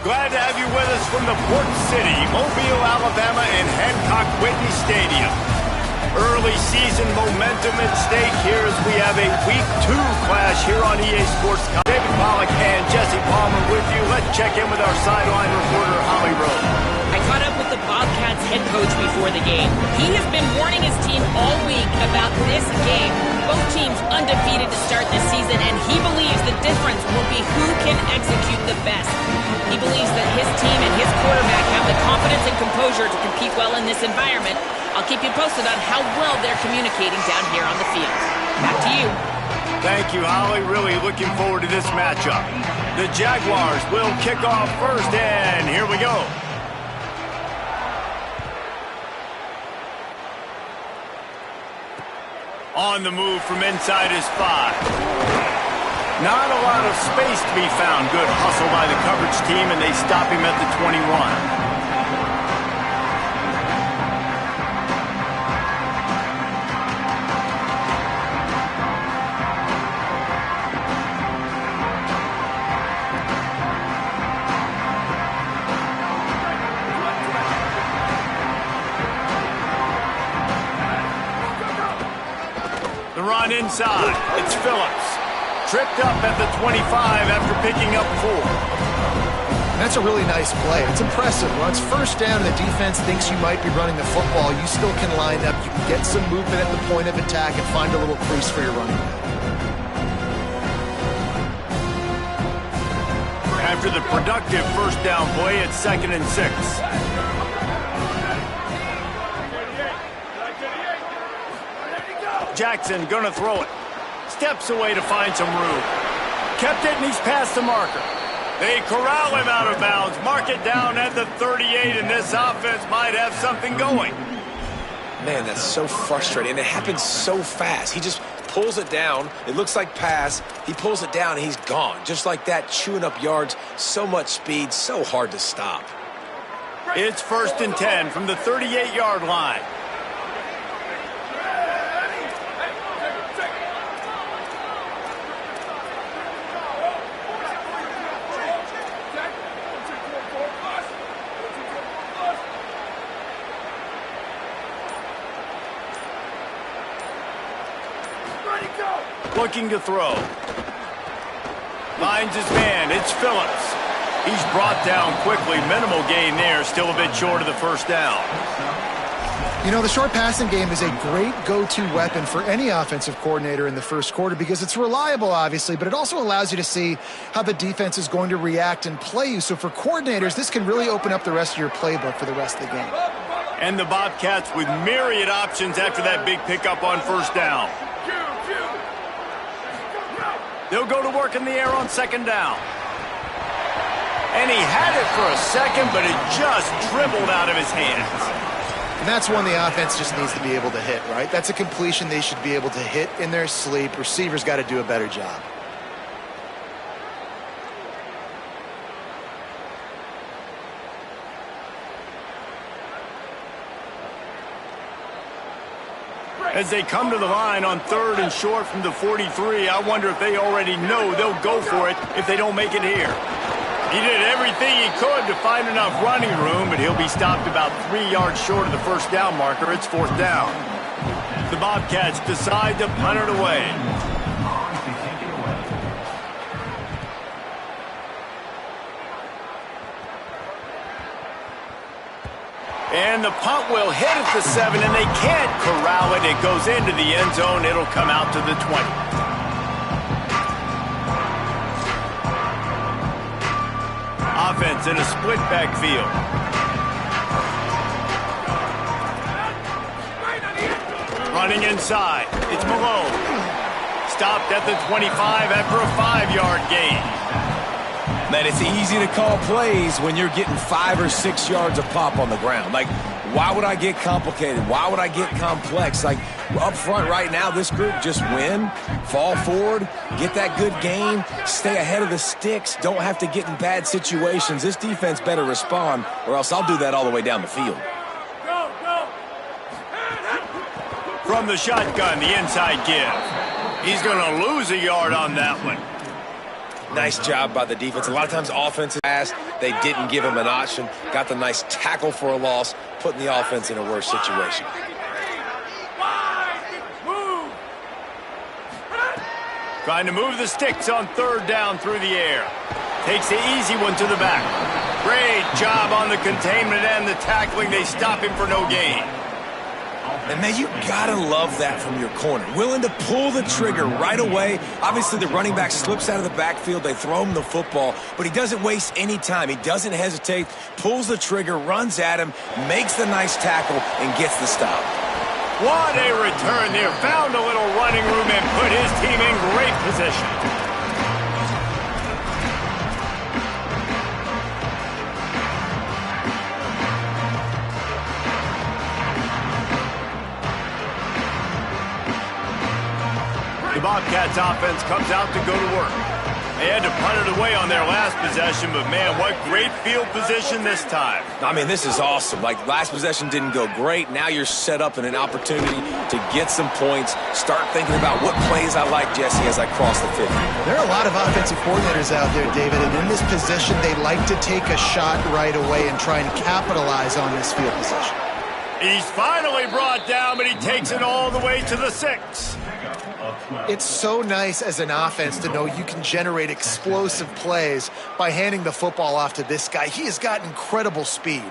Glad to have you with us from the Port City, Mobile, Alabama, and Hancock Whitney Stadium. Early season momentum at stake here as we have a Week 2 clash here on EA Sports. David Pollack and Jesse Palmer with you. Let's check in with our sideline reporter, Holly Rowe. I caught up with the Bobcats head coach before the game. He has been warning his team all week about this game. Both teams undefeated to start this season, and he believes the difference will be who can execute the best. He believes that his team and his quarterback have the confidence and composure to compete well in this environment. I'll keep you posted on how well they're communicating down here on the field. Back to you. Thank you, Holly. Really looking forward to this matchup. The Jaguars will kick off first, and here we go. On the move from inside his 5. Not a lot of space to be found. Good hustle by the coverage team, and they stop him at the 21. The run inside. It's Phillips. Tripped up at the 25 after picking up 4. That's a really nice play. It's impressive. When it's first down and the defense thinks you might be running the football, you still can line up. You can get some movement at the point of attack and find a little crease for your running back. After the productive first down play, it's 2nd and 6. Jackson gonna throw it. Steps away to find some room. Kept it, and he's past the marker. They corral him out of bounds. Mark it down at the 38, and this offense might have something going. Man, that's so frustrating, and it happens so fast. He just pulls it down. It looks like pass. He pulls it down, and he's gone. Just like that, chewing up yards. So much speed, so hard to stop. It's 1st and 10 from the 38-yard line. Looking to throw. Finds his man. It's Phillips. He's brought down quickly. Minimal gain there. Still a bit short of the first down. You know, the short passing game is a great go-to weapon for any offensive coordinator in the first quarter because it's reliable, obviously, but it also allows you to see how the defense is going to react and play you. So for coordinators, this can really open up the rest of your playbook for the rest of the game. And the Bobcats with myriad options after that big pickup on first down. They'll go to work in the air on 2nd down. And he had it for a second, but it just dribbled out of his hands. And that's one the offense just needs to be able to hit, right? That's a completion they should be able to hit in their sleep. Receivers got to do a better job. As they come to the line on 3rd and short from the 43, I wonder if they already know they'll go for it if they don't make it here. He did everything he could to find enough running room, but he'll be stopped about 3 yards short of the first down marker. It's 4th down. The Bobcats decide to punt it away. And the punt will hit at the 7, and they can't corral it. It goes into the end zone. It'll come out to the 20. Offense in a split backfield. Running inside. It's Malone. Stopped at the 25 after a 5-yard gain. Man, it's easy to call plays when you're getting 5 or 6 yards of pop on the ground. Like, why would I get complicated? Why would I get complex? Like, up front right now, this group just win, fall forward, get that good gain, stay ahead of the sticks, don't have to get in bad situations. This defense better respond, or else I'll do that all the way down the field. From the shotgun, the inside give. He's going to lose a yard on that one. Nice job by the defense. A lot of times offenses pass, they didn't give him an option. Got the nice tackle for a loss, putting the offense in a worse situation. Trying to move the sticks on third down through the air. Takes the easy one to the back. Great job on the containment and the tackling. They stop him for no gain. And, man, you got to love that from your corner. Willing to pull the trigger right away. Obviously, the running back slips out of the backfield. They throw him the football, but he doesn't waste any time. He doesn't hesitate, pulls the trigger, runs at him, makes the nice tackle, and gets the stop. What a return there. Found a little running room and put his team in great position. The Bobcats offense comes out to go to work. They had to punt it away on their last possession, but man, what great field position this time. I mean, this is awesome. Like, last possession didn't go great. Now you're set up in an opportunity to get some points. Start thinking about what plays I like, Jesse, as I cross the 50. There are a lot of offensive coordinators out there, David, and in this position, they like to take a shot right away and try and capitalize on this field position. He's finally brought down, but he takes it all the way to the 6. It's so nice as an offense to know you can generate explosive plays by handing the football off to this guy. He has got incredible speed.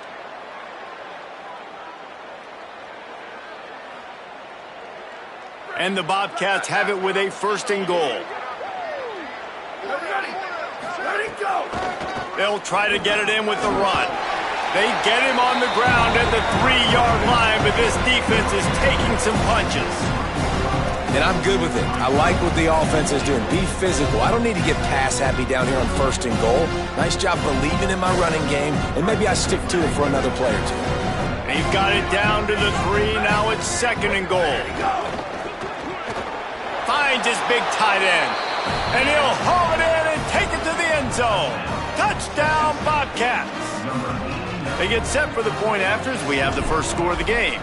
And the Bobcats have it with a 1st and goal. They'll try to get it in with the run. They get him on the ground at the 3-yard line, but this defense is taking some punches. And I'm good with it. I like what the offense is doing. Be physical. I don't need to get pass happy down here on 1st and goal. Nice job believing in my running game, and maybe I stick to it for another play or two. They've got it down to the 3. Now it's 2nd and goal. Finds his big tight end. And he'll haul it in and take it to the end zone. Touchdown, Bobcats. They get set for the point after as we have the first score of the game.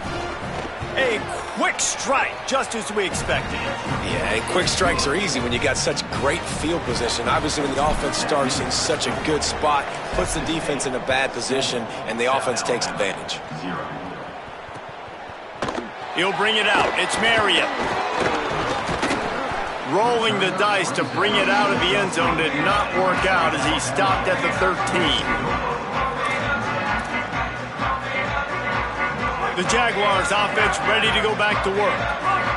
A quick strike, just as we expected. Yeah, quick strikes are easy when you got such great field position. Obviously, when the offense starts in such a good spot, puts the defense in a bad position, and the offense takes advantage. He'll bring it out. It's Marriott. Rolling the dice to bring it out of the end zone did not work out as he stopped at the 13. The Jaguars offense ready to go back to work.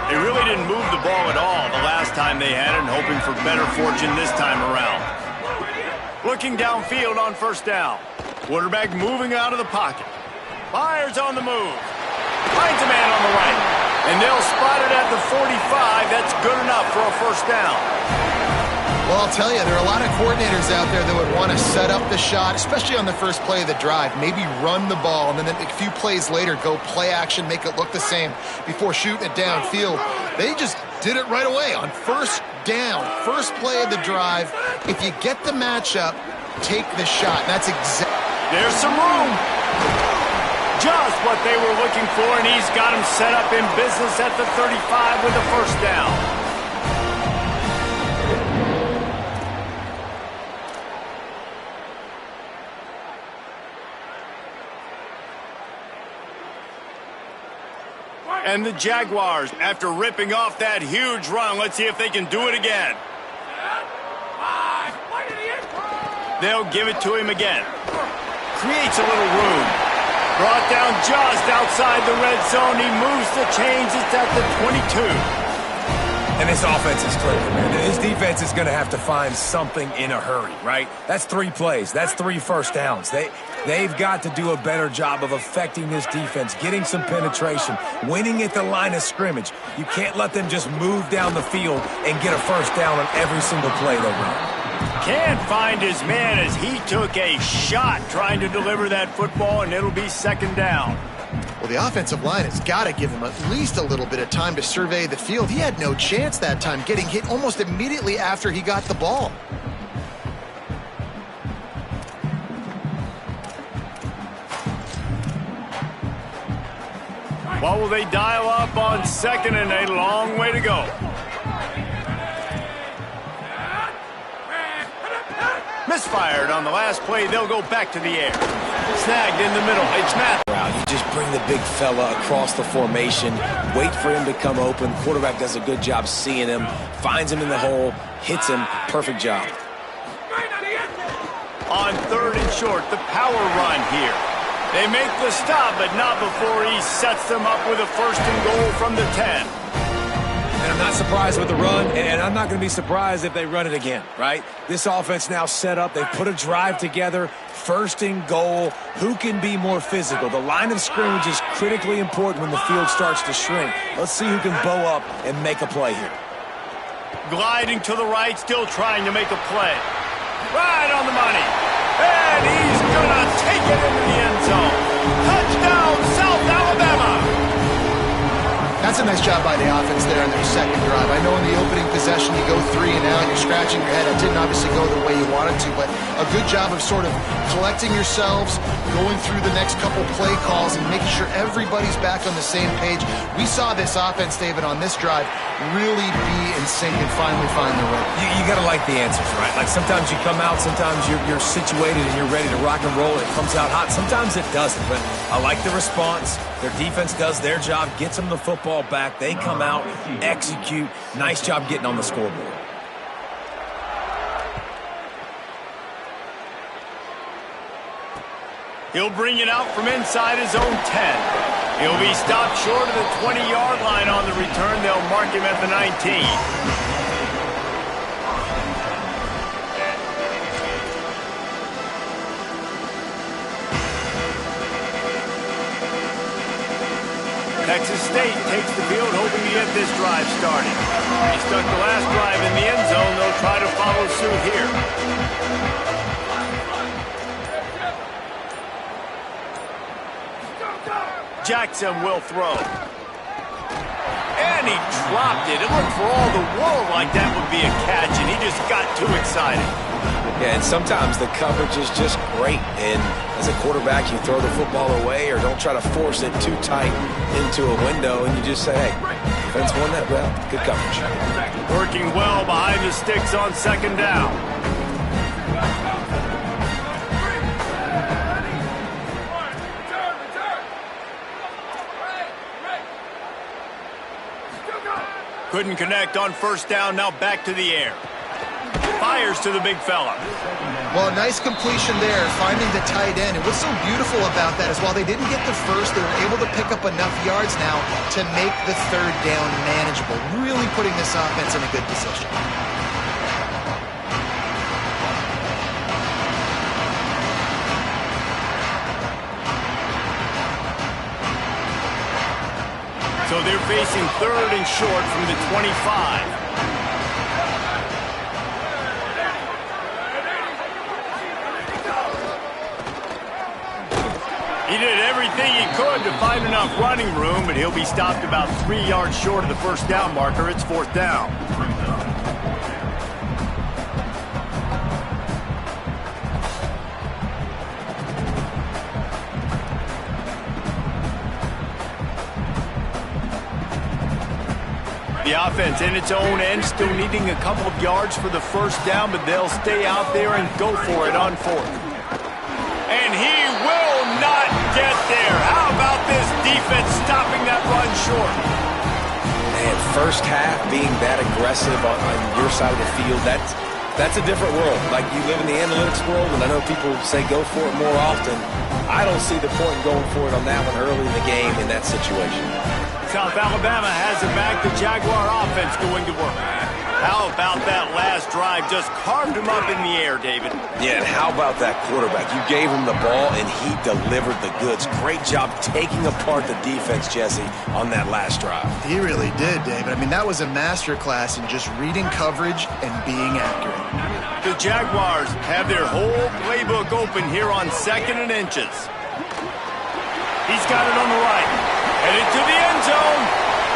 They really didn't move the ball at all the last time they had it, and hoping for better fortune this time around. Looking downfield on 1st down. Quarterback moving out of the pocket. Fires on the move. Finds a man on the right. And they'll spot it at the 45. That's good enough for a 1st down. Well, I'll tell you, there are a lot of coordinators out there that would want to set up the shot, especially on the first play of the drive, maybe run the ball, and then a few plays later go play action, make it look the same before shooting it downfield. They just did it right away on 1st down, first play of the drive. If you get the matchup, take the shot. That's exactly. There's some room. Just what they were looking for, and he's got him set up in business at the 35 with the 1st down. And the Jaguars, after ripping off that huge run, let's see if they can do it again. They'll give it to him again. Creates a little room. Brought down just outside the red zone. He moves the chains. It's at the 22. And this offense is clicking, man. This defense is going to have to find something in a hurry, right? That's 3 plays. That's 3 first downs. They've got to do a better job of affecting this defense, getting some penetration, winning at the line of scrimmage. You can't let them just move down the field and get a 1st down on every single play they run. Can't find his man as he took a shot trying to deliver that football, and it'll be 2nd down. Well, the offensive line has got to give him at least a little bit of time to survey the field. He had no chance that time, getting hit almost immediately after he got the ball. What will they dial up on 2nd and a long way to go? Misfired on the last play. They'll go back to the air. Snagged in the middle. It's Matthew. You just bring the big fella across the formation, wait for him to come open. Quarterback does a good job seeing him, finds him in the hole, hits him. Perfect job. On 3rd and short, the power run here. They make the stop, but not before he sets them up with a 1st and goal from the 10. And I'm not surprised with the run, and I'm not going to be surprised if they run it again, right? This offense now set up. They put a drive together, 1st and goal. Who can be more physical? The line of scrimmage is critically important when the field starts to shrink. Let's see who can bow up and make a play here. Gliding to the right, still trying to make a play. Right on the money. And he's going to take it into the end zone. Touchdown, South Alabama. That's a nice job by the offense there on their 2nd drive. I know in the opening possession you go 3 and out, you're scratching your head. It didn't obviously go the way you wanted to, but a good job of sort of collecting yourselves, going through the next couple play calls, and making sure everybody's back on the same page. We saw this offense, David, on this drive really be in sync and finally find the rhythm. You got to like the answers, right? Like sometimes you come out, sometimes you're situated and you're ready to rock and roll. It comes out hot. Sometimes it doesn't, but I like the response. Their defense does their job, gets them the football back. They come out, execute. Nice job getting on the scoreboard. He'll bring it out from inside his own 10. He'll be stopped short of the 20-yard line on the return. They'll mark him at the 19. Texas State takes the field, hoping to get this drive started. He stuck the last drive in the end zone. They'll try to follow suit here. Jackson will throw. And he dropped it. It looked for all the world like that would be a catch, and he just got too excited. Yeah, and sometimes the coverage is just great. And as a quarterback, you throw the football away or don't try to force it too tight into a window, and you just say, hey, defense won that well. Good coverage. Working well behind the sticks on 2nd down. Couldn't connect on 1st down. Now back to the air. Fires to the big fella. Well, a nice completion there, finding the tight end. And what's so beautiful about that is while they didn't get the first, they were able to pick up enough yards now to make the 3rd down manageable, really putting this offense in a good position. So they're facing 3rd and short from the 25. He did everything he could to find enough running room, but he'll be stopped about 3 yards short of the 1st down marker. It's 4th down. The offense in its own end, still needing a couple of yards for the 1st down, but they'll stay out there and go for it on 4th. And he will not get there. How about this defense stopping that run short? Man, 1st half being that aggressive on your side of the field, that's a different world. Like, you live in the analytics world, and I know people say go for it more often. I don't see the point in going for it on that one early in the game in that situation. South Alabama has it back. The Jaguar offense going to work. How about that last drive? Just carved him up in the air, David. Yeah, and how about that quarterback? You gave him the ball, and he delivered the goods. Great job taking apart the defense, Jesse, on that last drive. He really did, David. I mean, that was a masterclass in just reading coverage and being accurate. The Jaguars have their whole playbook open here on 2nd and inches. He's got it on the right. Headed to the end zone.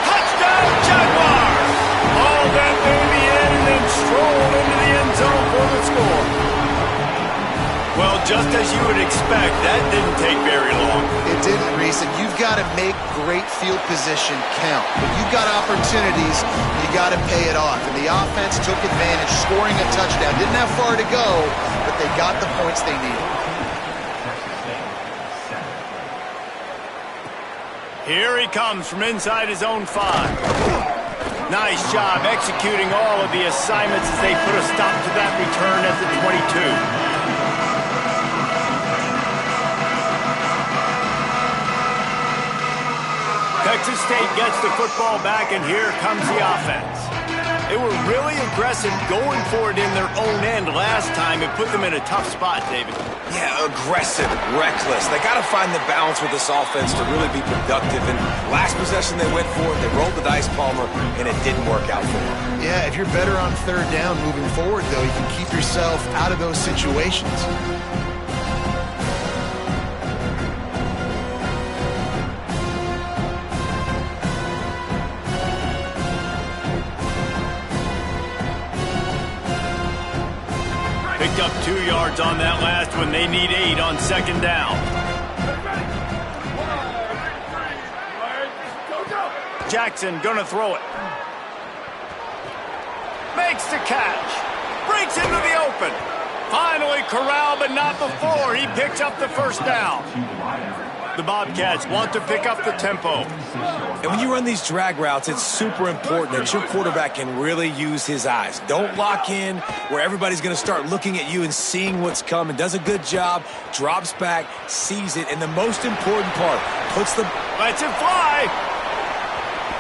Touchdown, Jaguars! All that baby in and then stroll into the end zone for the score. Well, just as you would expect, that didn't take very long. It didn't, Reese, and you've got to make great field position count. When you've got opportunities, you got to pay it off. And the offense took advantage, scoring a touchdown. Didn't have far to go, but they got the points they needed. Here he comes from inside his own 5. Nice job executing all of the assignments as they put a stop to that return at the 22. Texas State gets the football back, and here comes the offense. They were really aggressive going for it in their own end last time. It put them in a tough spot, David. Yeah, aggressive, reckless. They got to find the balance with this offense to really be productive. And last possession they went for it, they rolled the dice, Palmer, and it didn't work out for them. Yeah, if you're better on third down moving forward, though, you can keep yourself out of those situations. Picked up 2 yards on that last one. They need 8 on second down. Jackson gonna throw it. Makes the catch. Breaks into the open. Finally corralled, but not before. He picks up the first down. The Bobcats want to pick up the tempo. And when you run these drag routes, it's super important that your quarterback can really use his eyes. Don't lock in where everybody's going to start looking at you and seeing what's coming. Does a good job, drops back, sees it, and the most important part, lets it fly.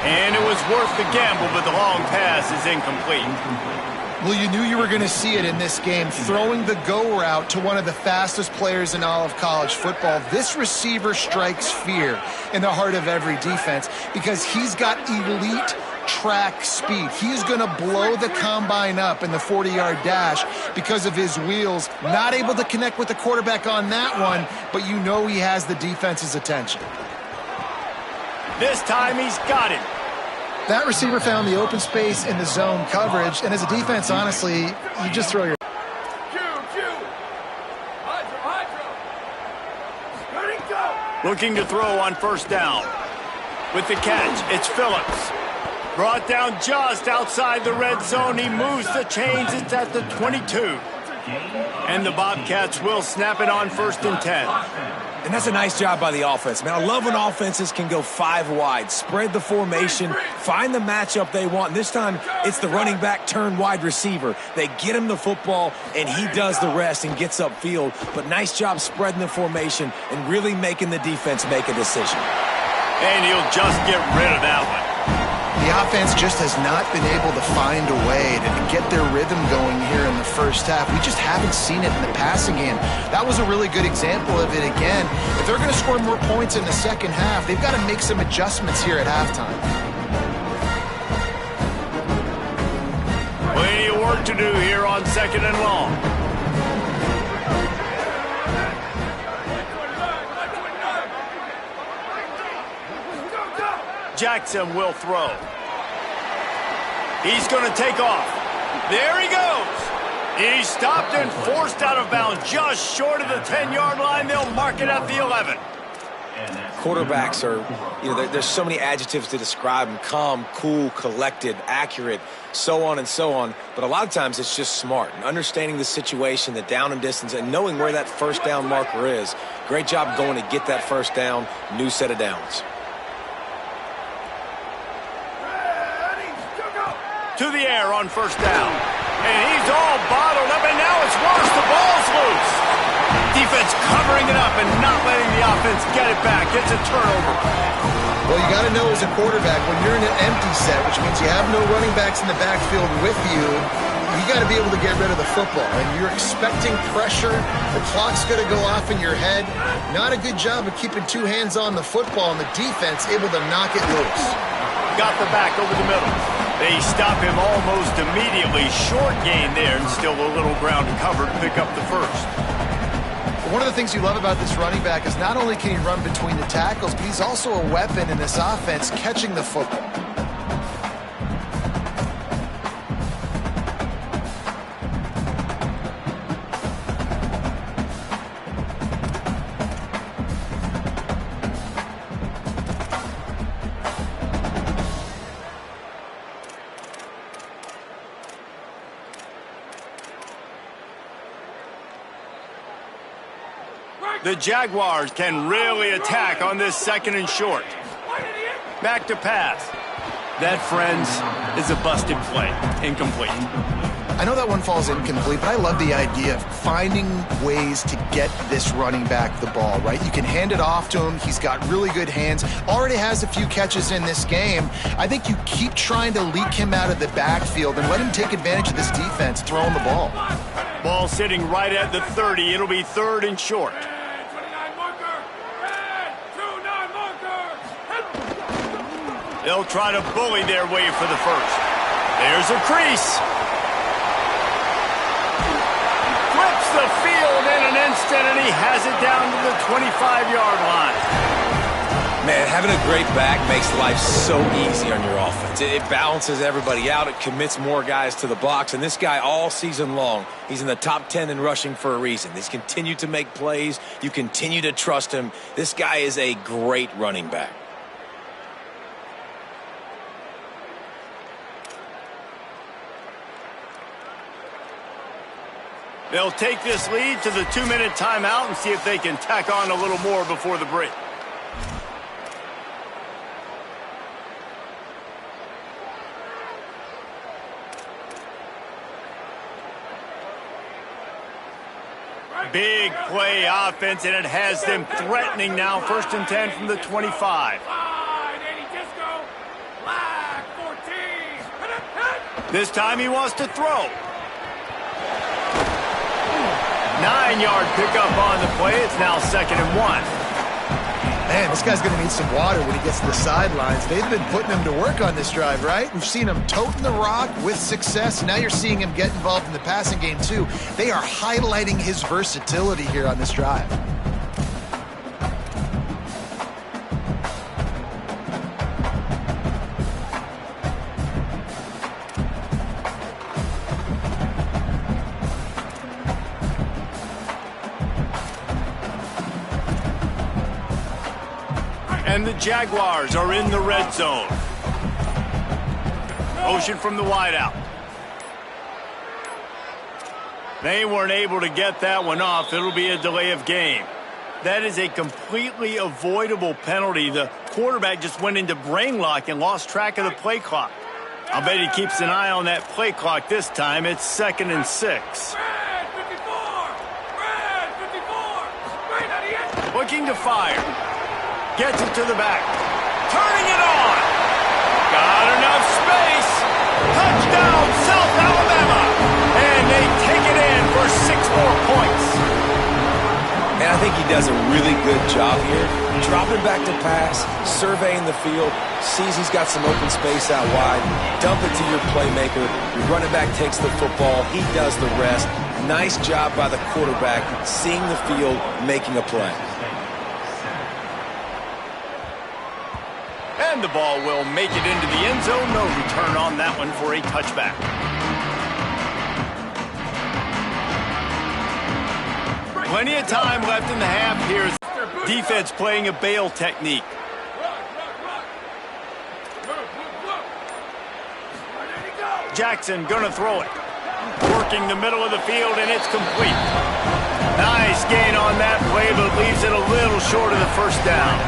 And it was worth the gamble, but the long pass is incomplete. Well, you knew you were going to see it in this game, throwing the go route to one of the fastest players in all of college football. This receiver strikes fear in the heart of every defense because he's got elite track speed. He's going to blow the combine up in the 40-yard dash because of his wheels. Not able to connect with the quarterback on that one, but you know he has the defense's attention. This time he's got it. That receiver found the open space in the zone coverage, and as a defense, honestly, you just throw your... Looking to throw on first down. With the catch, it's Phillips. Brought down just outside the red zone. He moves the chains. It's at the 22. And the Bobcats will snap it on 1st and 10. And that's a nice job by the offense. Man, I love when offenses can go 5 wide, spread the formation, find the matchup they want. And this time, it's the running back turn wide receiver. They get him the football, and he does the rest and gets upfield. But nice job spreading the formation and really making the defense make a decision. And he'll just get rid of that one. The offense just has not been able to find a way to get their rhythm going here in the first half. We just haven't seen it in the passing game. That was a really good example of it again. If they're going to score more points in the second half, they've got to make some adjustments here at halftime. Plenty of work to do here on 2nd and long. Jackson will throw. He's going to take off. There he goes. He's stopped and forced out of bounds just short of the 10-yard line. They'll mark it at the 11. Quarterbacks are, there's so many adjectives to describe them. Calm, cool, collected, accurate, so on and so on. But a lot of times it's just smart and understanding the situation, the down and distance, and knowing where that first down marker is. Great job going to get that first down, new set of downs. To the air on first down. And he's all bottled up, and now it's worse. The ball's loose. Defense covering it up and not letting the offense get it back. It's a turnover. Well, you got to know as a quarterback, when you're in an empty set, which means you have no running backs in the backfield with you, you got to be able to get rid of the football. And you're expecting pressure. The clock's going to go off in your head. Not a good job of keeping 2 hands on the football, and the defense able to knock it loose. Got the back over the middle. They stop him almost immediately. Short gain there, and still a little ground to cover to pick up the first. One of the things you love about this running back is not only can he run between the tackles, but he's also a weapon in this offense catching the football. The Jaguars can really attack on this 2nd and short. Back to pass. That, friends, is a busted play. Incomplete. I know that one falls incomplete, but I love the idea of finding ways to get this running back the ball, right? You can hand it off to him. He's got really good hands. Already has a few catches in this game. I think you keep trying to leak him out of the backfield and let him take advantage of this defense throwing the ball. Ball sitting right at the 30. It'll be 3rd and short. They'll try to bully their way for the first. There's a crease. Flips the field in an instant, and he has it down to the 25-yard line. Man, having a great back makes life so easy on your offense. It balances everybody out. It commits more guys to the box. And this guy all season long, he's in the top 10 in rushing for a reason. He's continued to make plays. You continue to trust him. This guy is a great running back. They'll take this lead to the 2-minute timeout and see if they can tack on a little more before the break. Big play offense, and it has them threatening now. 1st and 10 from the 25. This time he wants to throw. 9-yard pickup on the play. It's now 2nd and 1. Man, this guy's going to need some water when he gets to the sidelines. They've been putting him to work on this drive, right? We've seen him toting the rock with success. Now you're seeing him get involved in the passing game, too. They are highlighting his versatility here on this drive. And the Jaguars are in the red zone. Motion from the wideout. They weren't able to get that one off. It'll be a delay of game. That is a completely avoidable penalty. The quarterback just went into brain lock and lost track of the play clock. I'll bet he keeps an eye on that play clock this time. It's 2nd and 6. Looking to fire. Gets it to the back. Turning it on. Got enough space. Touchdown, South Alabama. And they take it in for 6 more points. And I think he does a really good job here. Dropping back to pass, surveying the field, sees he's got some open space out wide, dump it to your playmaker. Your running back takes the football. He does the rest. Nice job by the quarterback, seeing the field, making a play. And the ball will make it into the end zone. No return on that one for a touchback. Plenty of time left in the half. Here's defense playing a bail technique. Jackson gonna throw it. Working the middle of the field, and it's complete. Nice gain on that play, but leaves it a little short of the first down.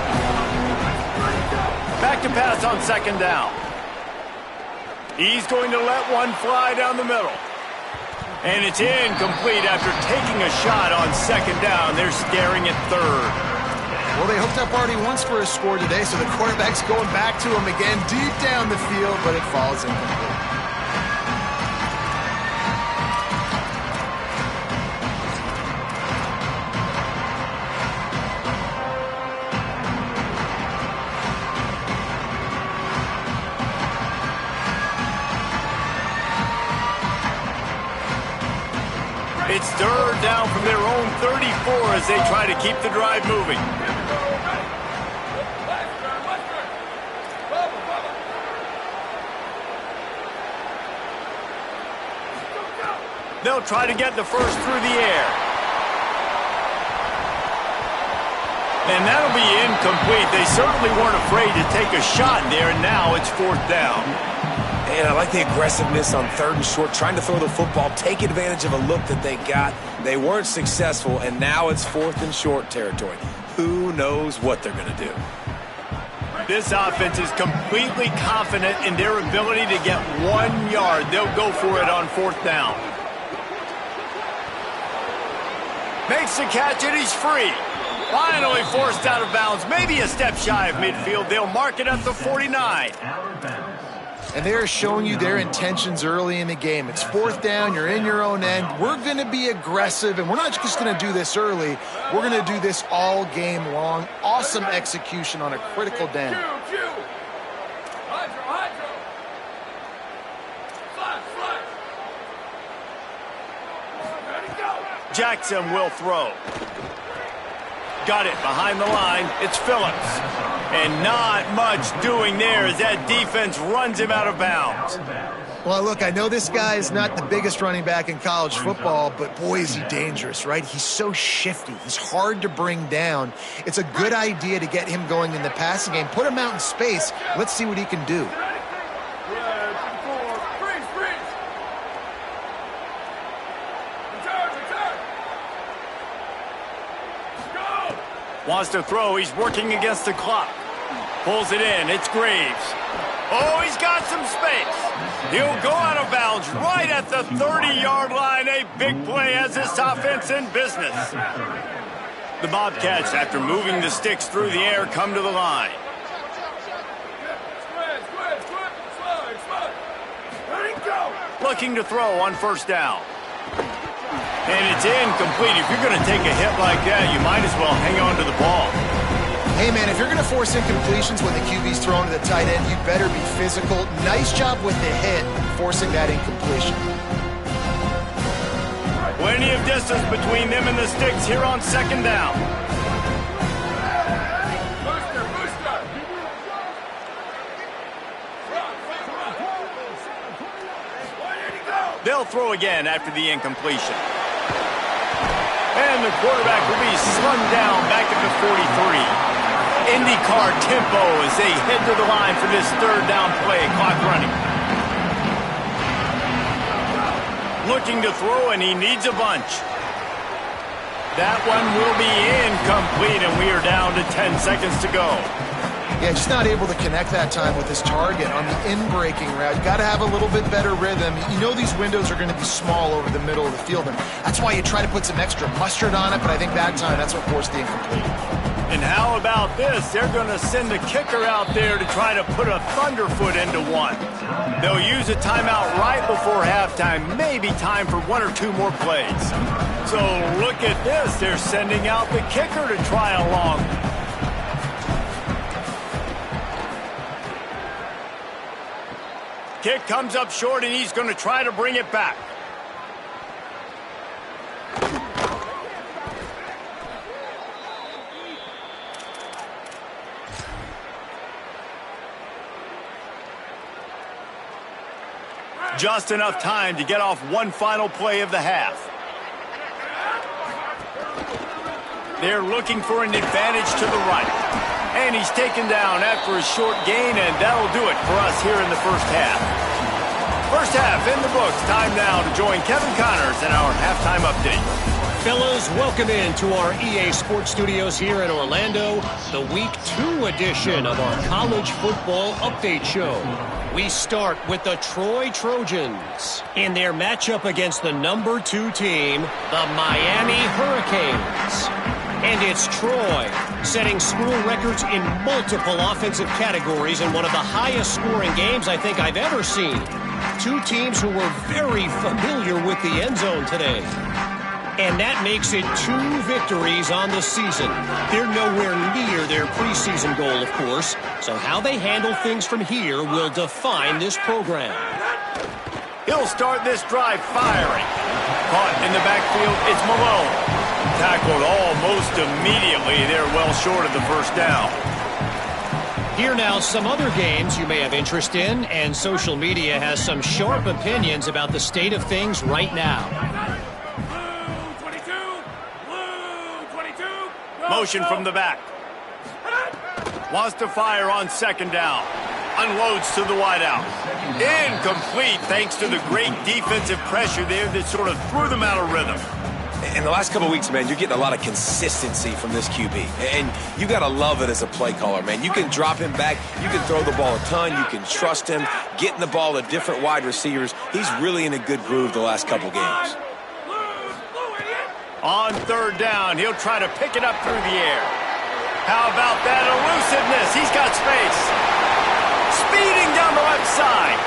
Back to pass on 2nd down. He's going to let one fly down the middle. And it's incomplete after taking a shot on 2nd down. They're staring at 3rd. Well, they hooked up already once for a score today, so the quarterback's going back to him again deep down the field, but it falls incomplete. It's 3rd down from their own 34 as they try to keep the drive moving. They'll try to get the first through the air. And that'll be incomplete. They certainly weren't afraid to take a shot there, and now it's 4th down. And I like the aggressiveness on 3rd and short, trying to throw the football, take advantage of a look that they got. They weren't successful, and now it's 4th and short territory. Who knows what they're going to do? This offense is completely confident in their ability to get 1 yard. They'll go for it on 4th down. Makes the catch, and he's free. Finally forced out of bounds, maybe a step shy of midfield. They'll mark it at the 49. And they're showing you their intentions early in the game. It's 4th down, you're in your own end. We're going to be aggressive, and we're not just going to do this early. We're going to do this all game long. Awesome execution on a critical down. Jackson will throw. Got it behind the line. It's Phillips. And not much doing there as that defense runs him out of bounds. Well, look, I know this guy is not the biggest running back in college football, but boy, is he dangerous, right? He's so shifty. He's hard to bring down. It's a good idea to get him going in the passing game. Put him out in space. Let's see what he can do. Wants to throw. He's working against the clock. Pulls it in. It's Graves. Oh, he's got some space. He'll go out of bounds right at the 30-yard line. A big play as this offense in business. The Bobcats, after moving the sticks through the air, come to the line. Looking to throw on 1st down. And it's incomplete. If you're going to take a hit like that, you might as well hang on to the ball. Hey, man, if you're going to force incompletions when the QB's thrown to the tight end, you better be physical. Nice job with the hit, forcing that incompletion. Plenty of distance between them and the sticks here on 2nd down. They'll throw again after the incompletion. And the quarterback will be slung down back at the 43. IndyCar tempo as they head to the line for this 3rd down play. Clock running. Looking to throw, and he needs a bunch. That one will be incomplete, and we are down to 10 seconds to go. Yeah, just not able to connect that time with his target on the in-breaking route. Got to have a little bit better rhythm. You know these windows are going to be small over the middle of the field, and that's why you try to put some extra mustard on it, but I think that time that's what forced the incomplete. And how about this? They're going to send the kicker out there to try to put a thunderfoot into one. They'll use a timeout right before halftime, maybe time for 1 or 2 more plays. So look at this. They're sending out the kicker to try a long. Kick comes up short, and he's going to try to bring it back. Just enough time to get off one final play of the half. They're looking for an advantage to the right. And he's taken down after a short gain, and that'll do it for us here in the first half. First half in the books. Time now to join Kevin Connors in our halftime update. Fellas, welcome into our EA Sports Studios here in Orlando, the Week 2 edition of our College Football Update Show. We start with the Troy Trojans in their matchup against the number 2 team, the Miami Hurricanes. And it's Troy setting school records in multiple offensive categories in one of the highest scoring games I think I've ever seen. 2 teams who were very familiar with the end zone today. And that makes it 2 victories on the season. They're nowhere near their preseason goal, of course. So how they handle things from here will define this program. He'll start this drive firing. Caught in the backfield, it's Malone. Tackled almost immediately. They're well short of the first down. Here now, some other games you may have interest in, and social media has some sharp opinions about the state of things right now. Motion from the back. Wants to fire on 2nd down. Unloads to the wideout. Incomplete thanks to the great defensive pressure there that sort of threw them out of rhythm. In the last couple of weeks, man, you're getting a lot of consistency from this QB. And you got to love it as a play caller, man. You can drop him back. You can throw the ball a ton. You can trust him. Getting the ball to different wide receivers. He's really in a good groove the last couple games. On third down, he'll try to pick it up through the air. How about that elusiveness? He's got space. Speeding down the left side.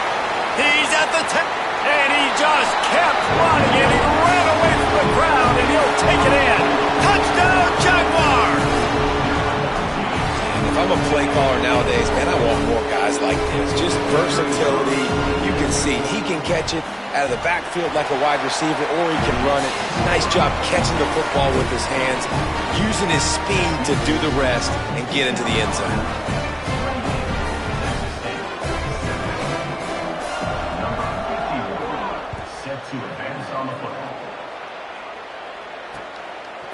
He's at the 10, and he just kept running, and he ran away from the crowd, and he'll take it in. Touchdown, Jaguars! If I'm a play caller nowadays, man, I want more guys like this. Just versatility. You can see he can catch it out of the backfield like a wide receiver, or he can run it. Nice job catching the football with his hands, using his speed to do the rest and get into the end zone.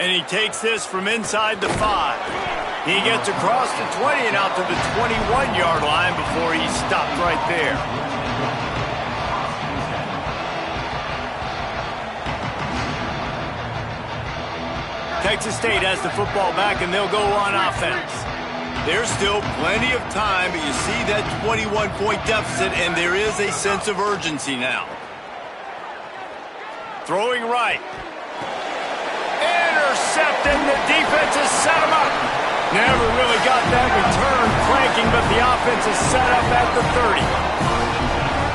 And he takes this from inside the 5. He gets across the 20 and out to the 21-yard line before he's stopped right there. Texas State has the football back, and they'll go on offense. There's still plenty of time, but you see that 21-point deficit, and there is a sense of urgency now. Throwing right. Intercepted. The defense has set him up. Never really got that return cranking, but the offense is set up at the 30.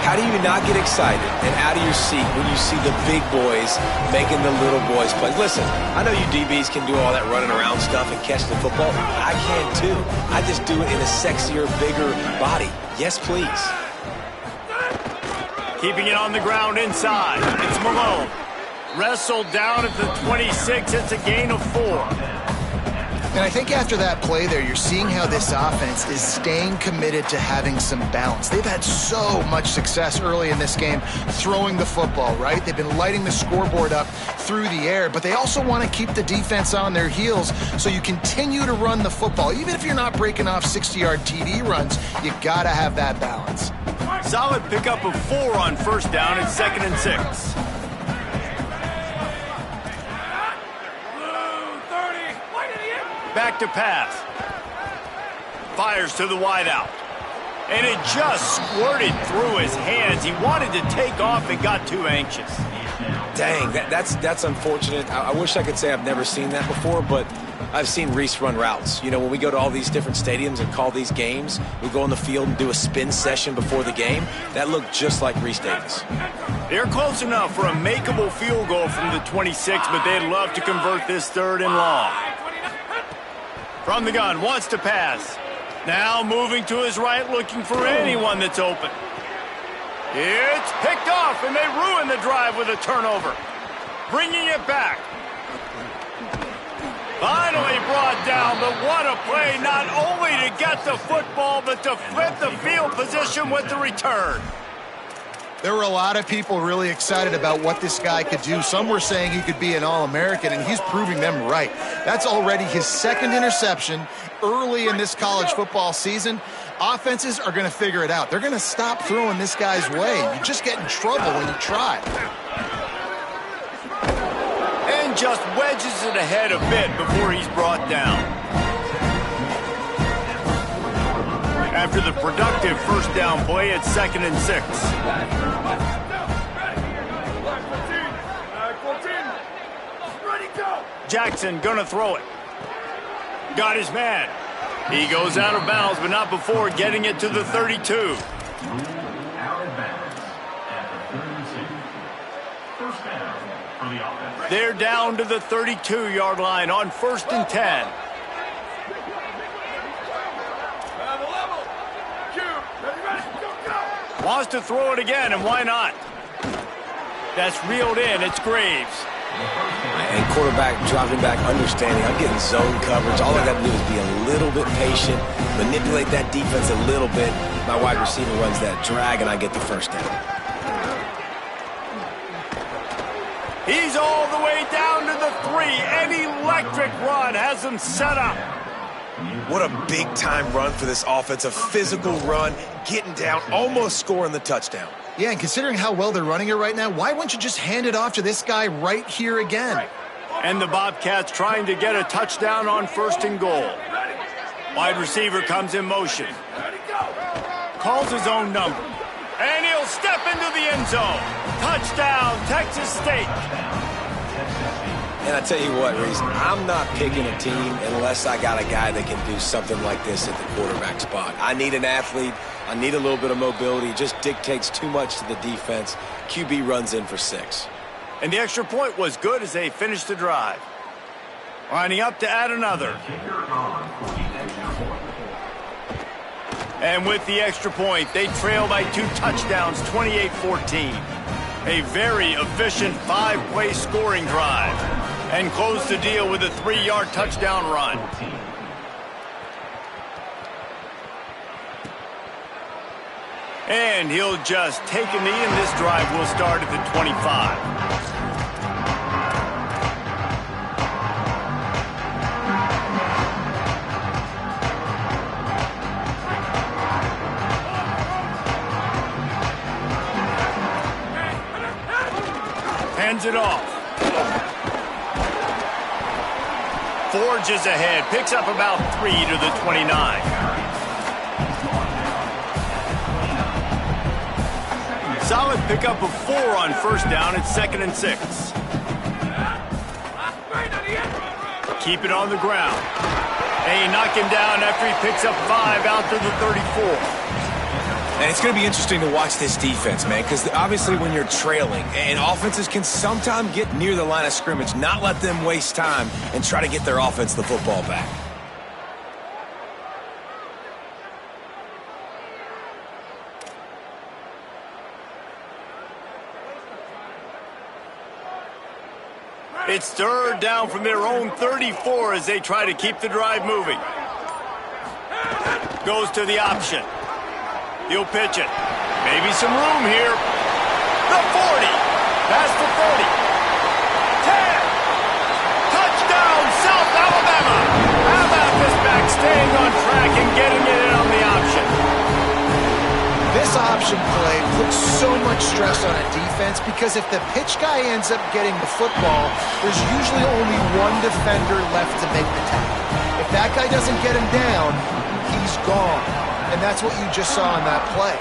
How do you not get excited and out of your seat when you see the big boys making the little boys play? Listen, I know you DBs can do all that running around stuff and catch the football. I can too. I just do it in a sexier, bigger body. Yes, please. Keeping it on the ground inside. It's Malone. Wrestled down at the 26. It's a gain of 4. And I think after that play there, you're seeing how this offense is staying committed to having some balance. They've had so much success early in this game throwing the football, right? They've been lighting the scoreboard up through the air, but they also want to keep the defense on their heels so you continue to run the football. Even if you're not breaking off 60-yard TD runs, you got to have that balance. Solid pickup of 4 on first down. It's 2nd and 6. Back to pass. Fires to the wideout. And it just squirted through his hands. He wanted to take off and got too anxious. Dang, that's unfortunate. I wish I could say I've never seen that before, but I've seen Reese run routes. You know, when we go to all these different stadiums and call these games, we go on the field and do a spin session before the game. That looked just like Reese Davis. They're close enough for a makeable field goal from the 26, but they'd love to convert this 3rd and long. From the gun, wants to pass. Now moving to his right, looking for anyone that's open. It's picked off, and they ruin the drive with a turnover. Bringing it back. Finally brought down, but what a play, not only to get the football, but to flip the field position with the return. There were a lot of people really excited about what this guy could do. Some were saying he could be an All-American, and he's proving them right. That's already his 2nd interception early in this college football season. Offenses are going to figure it out. They're going to stop throwing this guy's way. You just get in trouble when you try. And just wedges it ahead a bit before he's brought down. After the productive first down play, it's 2nd and 6. Jackson gonna throw it. Got his man. He goes out of bounds, but not before getting it to the 32. They're down to the 32-yard line on 1st and 10. Wants to throw it again, and why not? That's reeled in. It's Graves. And quarterback dropping back, understanding I'm getting zone coverage. All I got to do is be a little bit patient, manipulate that defense a little bit. My wide receiver runs that drag, and I get the first down. He's all the way down to the 3. An electric run has him set up. What a big-time run for this offense, a physical run, getting down, almost scoring the touchdown. Yeah, and considering how well they're running it right now, why wouldn't you just hand it off to this guy right here again? And the Bobcats trying to get a touchdown on 1st and goal. Wide receiver comes in motion. Calls his own number. And he'll step into the end zone. Touchdown, Texas State. And I tell you what, Reese, I'm not picking a team unless I got a guy that can do something like this at the quarterback spot. I need an athlete. I need a little bit of mobility. It just dictates too much to the defense. QB runs in for 6. And the extra point was good as they finished the drive. Lining up to add another. And with the extra point, they trail by 2 touchdowns, 28-14. A very efficient 5-play scoring drive. And close the deal with a 3-yard touchdown run. And he'll just take a knee, and this drive will start at the 25. Hands it off. Forges ahead, picks up about 3 to the 29. Solid pickup of 4 on 1st down at 2nd and 6. Keep it on the ground. They knock him down after he picks up 5 out to the 34. And it's going to be interesting to watch this defense, man, because obviously when you're trailing, and offenses can sometimes get near the line of scrimmage, not let them waste time and try to get their offense the football back. It's 3rd down from their own 34 as they try to keep the drive moving. Goes to the option. He'll pitch it. Maybe some room here. The 40. Past the 30. 10. Touchdown, South Alabama. How about this back staying on track and getting it in on the option? This option play puts so much stress on a defense because if the pitch guy ends up getting the football, there's usually only one defender left to make the tackle. If that guy doesn't get him down, he's gone. And that's what you just saw in that play.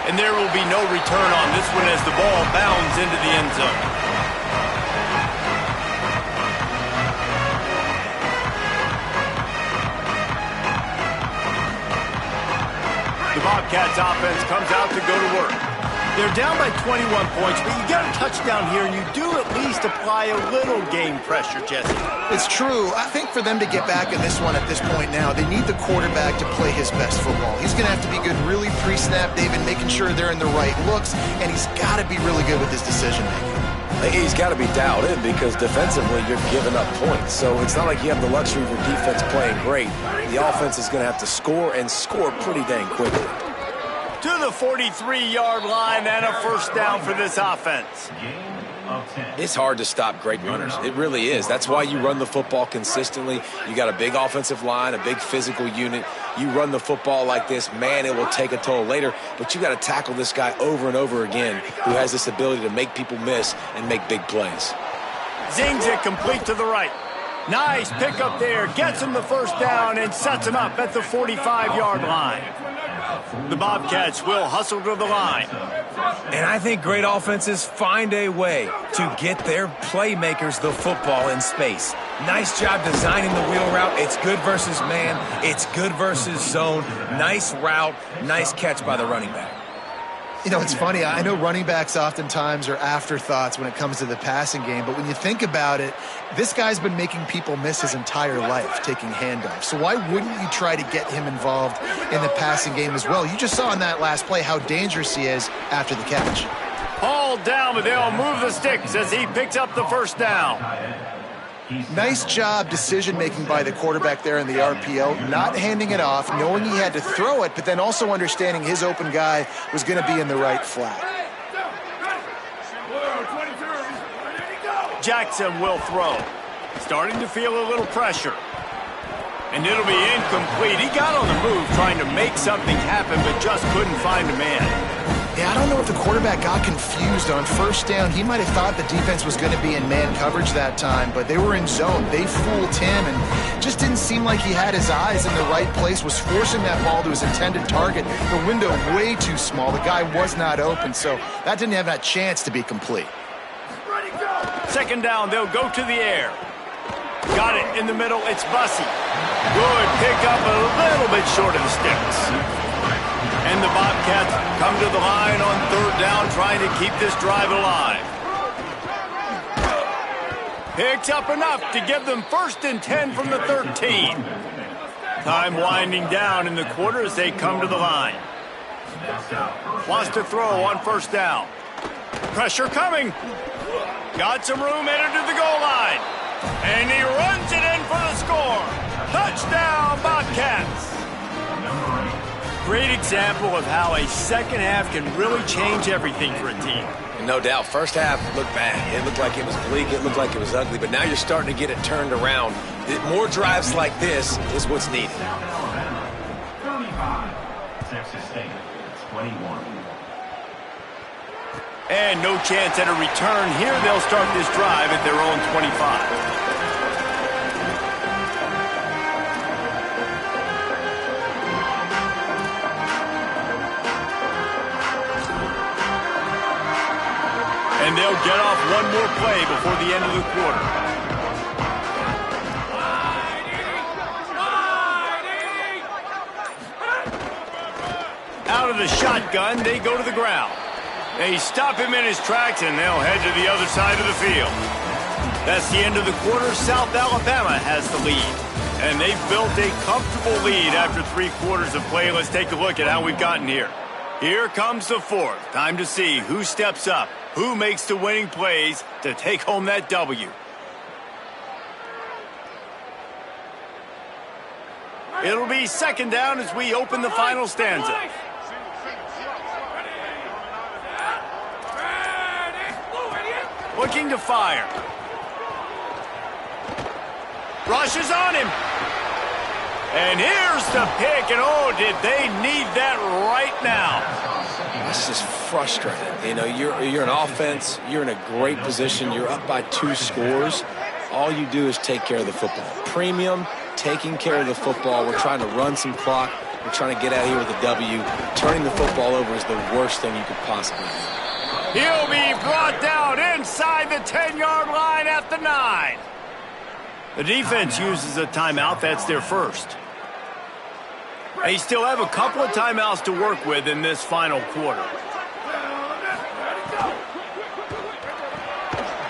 And there will be no return on this one as the ball bounds into the end zone. The Bobcats offense comes out to go to work. They're down by 21 points, but you get a touchdown here, and you do at least apply a little game pressure, Jesse. It's true. I think for them to get back in this one at this point now, they need the quarterback to play his best football. He's going to have to be good really pre-snap, David, making sure they're in the right looks, and he's got to be really good with his decision-making. He's got to be dialed in because defensively you're giving up points. So it's not like you have the luxury of your defense playing great. The offense is going to have to score and score pretty dang quickly. To the 43-yard line and a 1st down for this offense. It's hard to stop great runners. It really is. That's why you run the football consistently. You got a big offensive line, a big physical unit. You run the football like this, man, it will take a toll later. But you got to tackle this guy over and over again who has this ability to make people miss and make big plays. Zings it complete to the right. Nice pickup there. Gets him the 1st down and sets him up at the 45-yard line. The Bobcats will hustle to the line. And I think great offenses find a way to get their playmakers the football in space. Nice job designing the wheel route. It's good versus man. It's good versus zone. Nice route. Nice catch by the running back. You know, it's funny. I know running backs oftentimes are afterthoughts when it comes to the passing game, but when you think about it, this guy's been making people miss his entire life taking handoffs. So why wouldn't you try to get him involved in the passing game as well? You just saw in that last play how dangerous he is after the catch. Hauled down, but they'll move the sticks as he picks up the 1st down. Nice job decision-making by the quarterback there in the RPO, not handing it off, knowing he had to throw it, but then also understanding his open guy was going to be in the right flat. Jackson will throw. Starting to feel a little pressure. And it'll be incomplete. He got on the move trying to make something happen, but just couldn't find a man. Yeah, I don't know if the quarterback got confused on first down. He might have thought the defense was going to be in man coverage that time, but they were in zone. They fooled him, and just didn't seem like he had his eyes in the right place, was forcing that ball to his intended target. The window way too small. The guy was not open, so that didn't have that chance to be complete. Second down, they'll go to the air. Got it in the middle, it's Bussey. Good pick up a little bit short of the sticks. And the Bobcats come to the line on third down, trying to keep this drive alive. Picks up enough to give them 1st and 10 from the 13. Time winding down in the quarter as they come to the line. Wants to throw on first down. Pressure coming. Got some room headed to the goal line. And he runs it in for the score. Touchdown, Bobcats. Great example of how a second half can really change everything for a team. And no doubt, first half looked bad. It looked like it was bleak. It looked like it was ugly. But now you're starting to get it turned around. More drives like this is what's needed. 35, Texas State, 21. And no chance at a return here. They'll start this drive at their own 25. And they'll get off one more play before the end of the quarter. Out of the shotgun, they go to the ground. They stop him in his tracks, and they'll head to the other side of the field. That's the end of the quarter. South Alabama has the lead. And they've built a comfortable lead after 3 quarters of play. Let's take a look at how we've gotten here. Here comes the fourth. Time to see who steps up. Who makes the winning plays to take home that W? It'll be second down as we open the final stanza. Looking to fire. Rushes on him. And here's the pick, and oh, did they need that right now. It's just frustrating. You know, you're an offense. You're in a great position. You're up by 2 scores. All you do is take care of the football. Premium, taking care of the football. We're trying to run some clock. We're trying to get out of here with a W. Turning the football over is the worst thing you could possibly do. He'll be brought down inside the 10-yard line at the 9. The defense uses a timeout. That's their first. They still have a couple of timeouts to work with in this final quarter.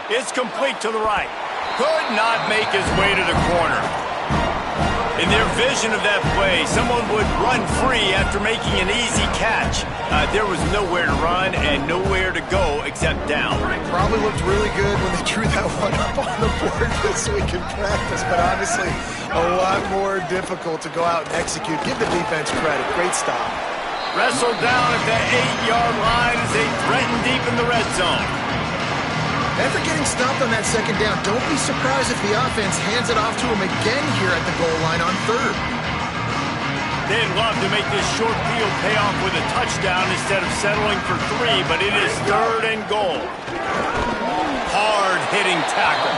It's complete to the right. Could not make his way to the corner. In their vision of that play, someone would run free after making an easy catch. There was nowhere to run and nowhere to go except down. Probably looked really good when they drew that one up on the board this week in practice, but obviously a lot more difficult to go out and execute. Give the defense credit. Great stop. Wrestled down at the 8-yard line as they threaten deep in the red zone. After getting stopped on that second down, don't be surprised if the offense hands it off to him again here at the goal line on third. They'd love to make this short field pay off with a touchdown instead of settling for 3, but it is 3rd and goal. Hard-hitting tackle.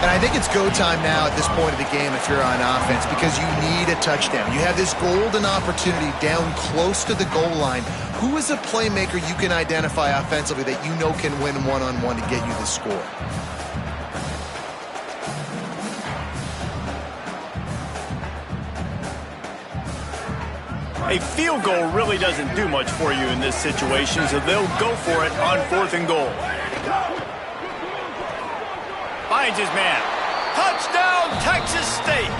And I think it's go time now at this point of the game if you're on offense, because you need a touchdown. You have this golden opportunity down close to the goal line. Who is a playmaker you can identify offensively that you know can win one-on-one to get you the score? A field goal really doesn't do much for you in this situation, so they'll go for it on 4th and goal. Finds his man. Touchdown, Texas State.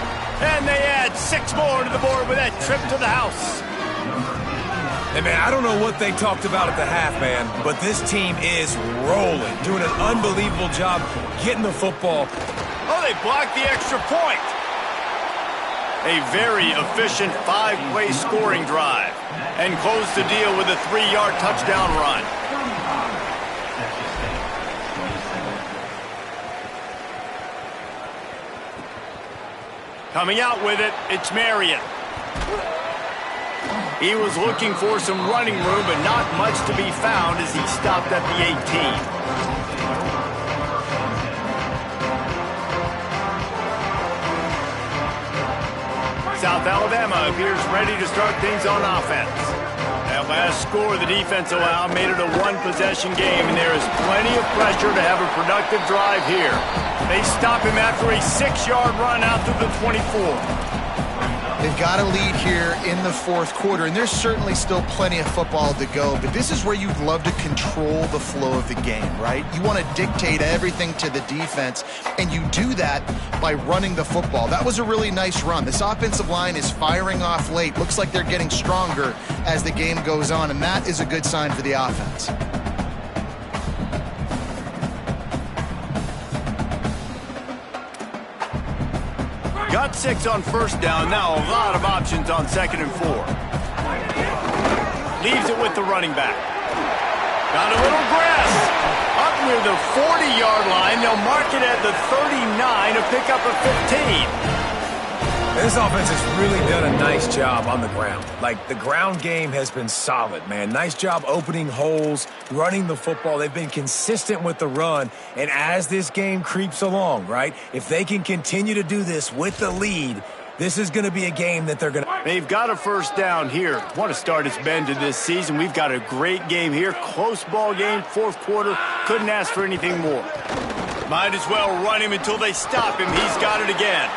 And they add 6 more to the board with that trip to the house. Hey, man, I don't know what they talked about at the half, man, but this team is rolling, doing an unbelievable job getting the football. Oh, they blocked the extra point. A very efficient 5-play scoring drive. And close the deal with a 3-yard touchdown run. Coming out with it, it's Marion. He was looking for some running room, but not much to be found as he stopped at the 18. South Alabama appears ready to start things on offense. That last score the defense allowed made it a one-possession game, and there is plenty of pressure to have a productive drive here. They stop him after a 6-yard run out to the 24. They've got a lead here in the fourth quarter, and there's certainly still plenty of football to go, but this is where you'd love to control the flow of the game, right? You want to dictate everything to the defense, and you do that by running the football. That was a really nice run. This offensive line is firing off late. Looks like they're getting stronger as the game goes on, and that is a good sign for the offense. Got 6 on first down. Now a lot of options on 2nd and 4. Leaves it with the running back. Got a little grass. Up near the 40-yard line. They'll mark it at the 39 to pick up a 15. This offense has really done a nice job on the ground. Like, the ground game has been solid, man. Nice job opening holes, running the football. They've been consistent with the run. And as this game creeps along, right, if they can continue to do this with the lead, this is going to be a game that they're going to... They've got a first down here. What a start it's been to this season. We've got a great game here. Close ball game, fourth quarter. Couldn't ask for anything more. Might as well run him until they stop him. He's got it again.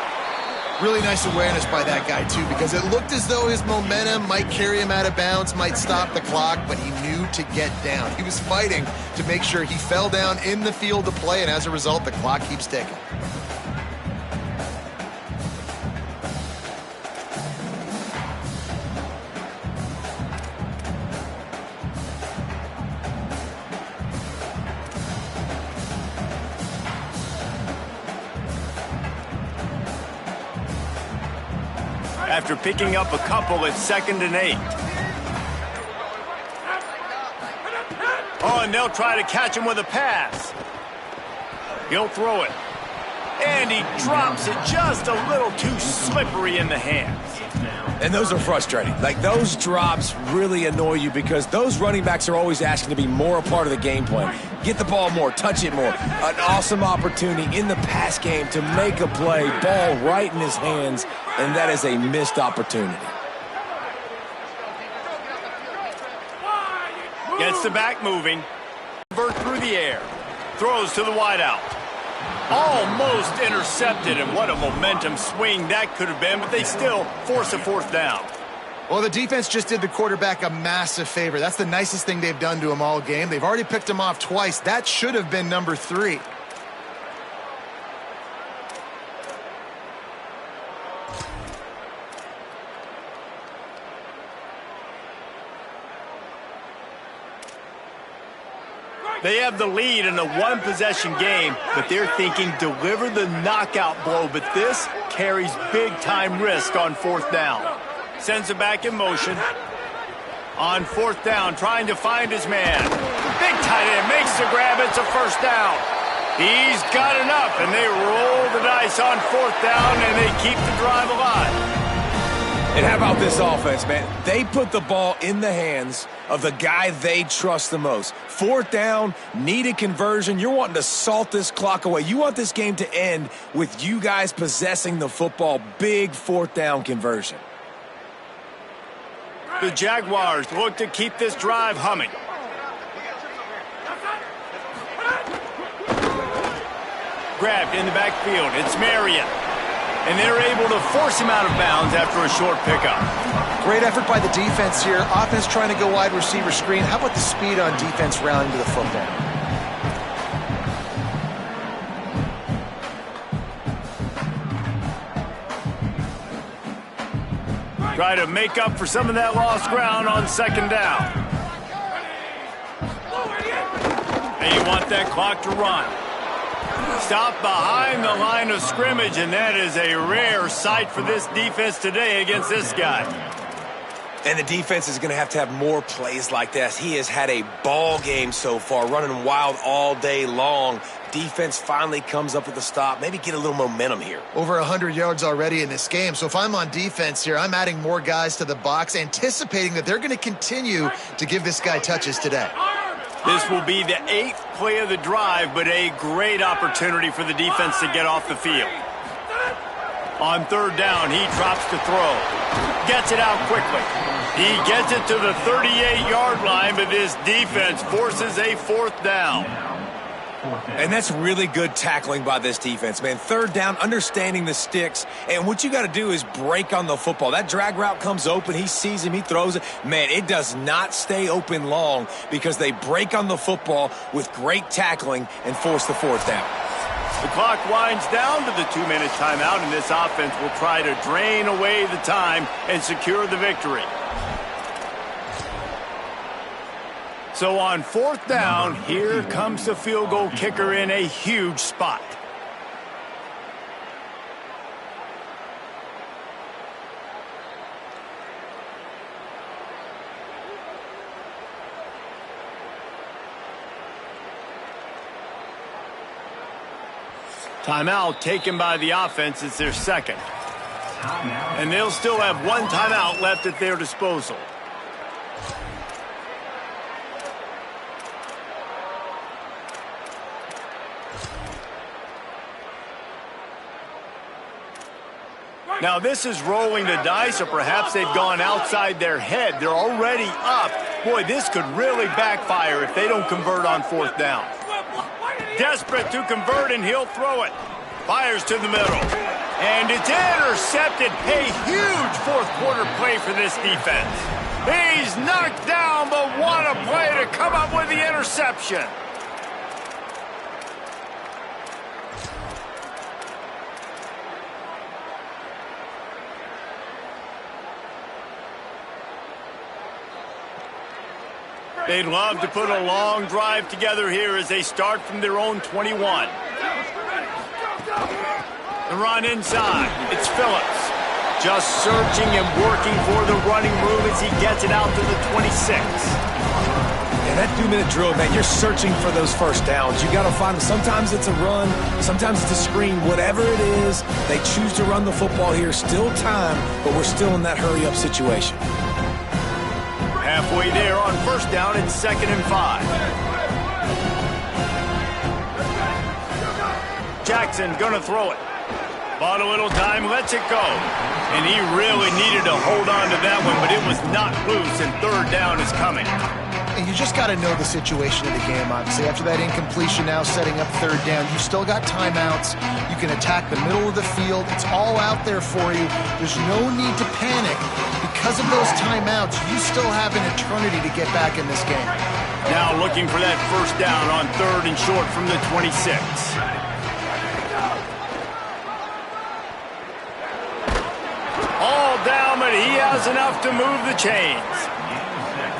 Really nice awareness by that guy, too, because it looked as though his momentum might carry him out of bounds, might stop the clock, but he knew to get down. He was fighting to make sure he fell down in the field to play, and as a result, the clock keeps ticking. After picking up a couple at 2nd and 8. Oh, and they'll try to catch him with a pass. He'll throw it. And he drops it just a little too slippery in the hands. And those are frustrating. Like, those drops really annoy you because those running backs are always asking to be more a part of the game plan. Get the ball more, touch it more. An awesome opportunity in the pass game to make a play, ball right in his hands, and that is a missed opportunity. Gets the back moving. Convert through the air. Throws to the wideout. Almost intercepted, and what a momentum swing that could have been, but they still force a fourth down. Well, the defense just did the quarterback a massive favor. That's the nicest thing they've done to him all game. They've already picked him off twice. That should have been number 3. They have the lead in a one-possession game, but they're thinking deliver the knockout blow, but this carries big-time risk on fourth down. Sends it back in motion. On fourth down, trying to find his man. Big tight end makes the grab. It's a first down. He's got enough, and they roll the dice on fourth down, and they keep the drive alive. And how about this offense, man? They put the ball in the hands of the guy they trust the most. Fourth down, needed conversion. You're wanting to salt this clock away. You want this game to end with you guys possessing the football. Big fourth down conversion. The Jaguars look to keep this drive humming. Grabbed in the backfield. It's Marion. And they're able to force him out of bounds after a short pickup. Great effort by the defense here. Offense trying to go wide receiver screen. How about the speed on defense rounding to the football? Try to make up for some of that lost ground on second down. And you want that clock to run. Stop behind the line of scrimmage, and that is a rare sight for this defense today against this guy. And the defense is going to have more plays like this. He has had a ball game so far, running wild all day long. defense finally comes up with a stop, maybe get a little momentum here. Over 100 yards already in this game. So if I'm on defense here, I'm adding more guys to the box, anticipating that they're going to continue to give this guy touches today. This will be the 8th play of the drive, but a great opportunity for the defense to get off the field. On 3rd down, he drops to throw. Gets it out quickly. He gets it to the 38-yard line, but this defense forces a 4th down. And that's really good tackling by this defense, man. 3rd down, understanding the sticks. And what you got to do is break on the football. That drag route comes open. He sees him. He throws it. Man, it does not stay open long because they break on the football with great tackling and force the 4th down. The clock winds down to the 2-minute timeout, and this offense will try to drain away the time and secure the victory. So on 4th down, here comes the field goal kicker in a huge spot. Timeout taken by the offense. It's their 2nd. And they'll still have 1 timeout left at their disposal. Now this is rolling the dice, or perhaps they've gone outside their head. They're already up. Boy, this could really backfire if they don't convert on 4th down. Desperate to convert, and he'll throw it. Fires to the middle. And it's intercepted. A huge 4th quarter play for this defense. He's knocked down, but what a play to come up with the interception. They'd love to put a long drive together here as they start from their own 21. The run inside. It's Phillips. Just searching and working for the running room as he gets it out to the 26. And that 2-minute drill, man, you're searching for those 1st downs. You got to find them. Sometimes it's a run. Sometimes it's a screen. Whatever it is, they choose to run the football here. Still time, but we're still in that hurry-up situation. Halfway there on 1st down, it's 2nd and 5. Jackson gonna throw it. Bought a little time, lets it go. And he really needed to hold on to that one, but it was not loose, and 3rd down is coming. And you just got to know the situation of the game, obviously. After that incompletion, now setting up 3rd down, you still got timeouts. You can attack the middle of the field. It's all out there for you. There's no need to panic. Because of those timeouts, you still have an eternity to get back in this game. Now looking for that 1st down on 3rd and short from the 26. All down, but he has enough to move the chains.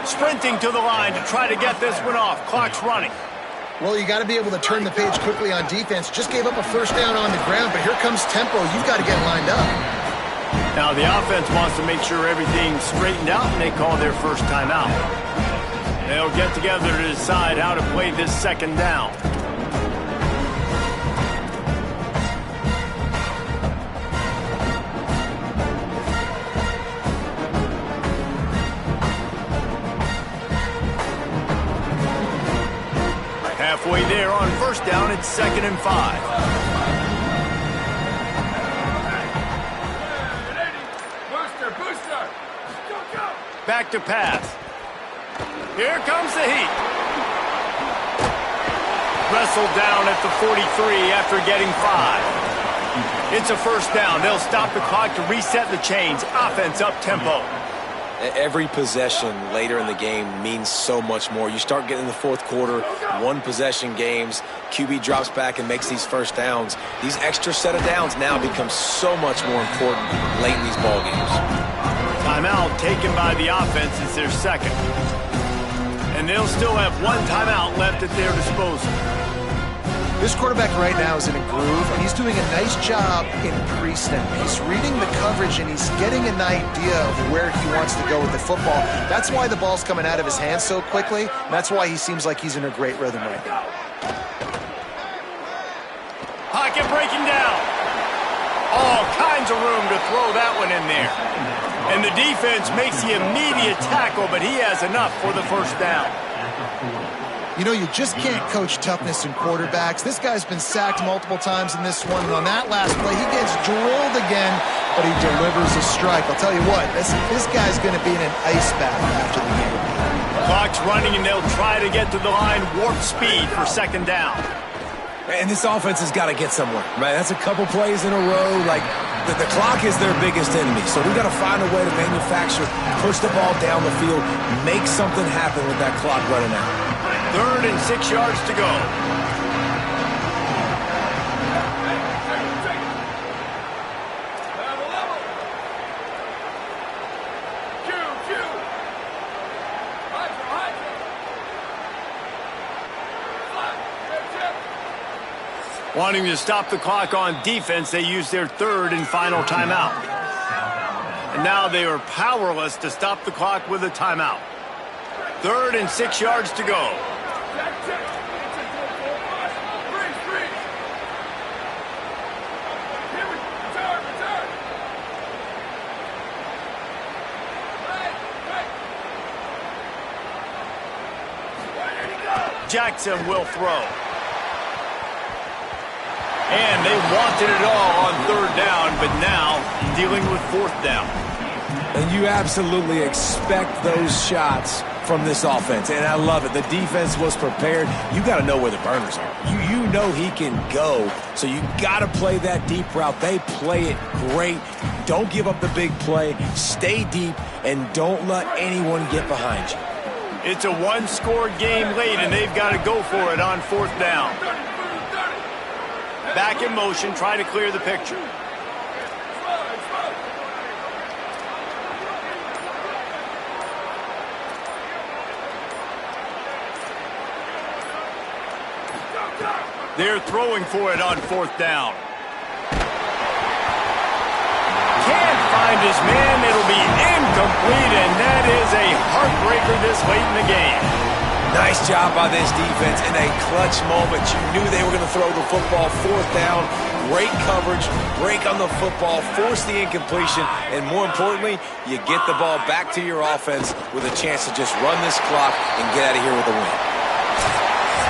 Sprinting to the line to try to get this one off. Clock's running. Well, you got to be able to turn the page quickly on defense. Just gave up a 1st down on the ground, but here comes tempo. You've got to get lined up. Now the offense wants to make sure everything's straightened out, and they call their 1st timeout. They'll get together to decide how to play this 2nd down. Halfway there on 1st down, it's 2nd and 5. Back to pass. Here comes the heat. Wrestled down at the 43 after getting 5. It's a 1st down. They'll stop the clock to reset the chains. Offense up tempo. Every possession later in the game means so much more. You start getting in the 4th quarter, 1-possession games, QB drops back and makes these 1st downs. These extra set of downs now become so much more important late in these ball games. Timeout taken by the offense is their 2nd. And they'll still have 1 timeout left at their disposal. This quarterback right now is in a groove, and he's doing a nice job in pre-snap. He's reading the coverage, and he's getting an idea of where he wants to go with the football. That's why the ball's coming out of his hands so quickly, and that's why he seems like he's in a great rhythm right now. it breaking down. All kinds of room to throw that one in there. And the defense makes the immediate tackle, but he has enough for the first down. You know, you just can't coach toughness in quarterbacks. This guy's been sacked multiple times in this one, and on that last play, he gets drilled again, but he delivers a strike. I'll tell you what, this guy's going to be in an ice bath after the game. Clock's running, and they'll try to get to the line warp speed for second down. And this offense has got to get somewhere, right? That's a couple plays in a row. Like, the clock is their biggest enemy, so we got to find a way to manufacture, push the ball down the field, make something happen with that clock running out. 3rd and 6 yards to go. Wanting to stop the clock on defense, they use their 3rd and final timeout. And now they are powerless to stop the clock with a timeout. 3rd and 6 yards to go. Jackson will throw. And they wanted it all on 3rd down, but now dealing with 4th down. And you absolutely expect those shots from this offense, and I love it. The defense was prepared. You got to know where the burners are. You know he can go, so you got to play that deep route. They play it great. Don't give up the big play. Stay deep, and don't let anyone get behind you. It's a one-score game late, and they've got to go for it on 4th down. Back in motion, try to clear the picture. They're throwing for it on 4th down. Can't find his man. It'll be incomplete, and that is a heartbreaker this late in the game. Nice job by this defense in a clutch moment. You knew they were going to throw the football. 4th down, great coverage, break on the football, force the incompletion, and more importantly, you get the ball back to your offense with a chance to just run this clock and get out of here with a win.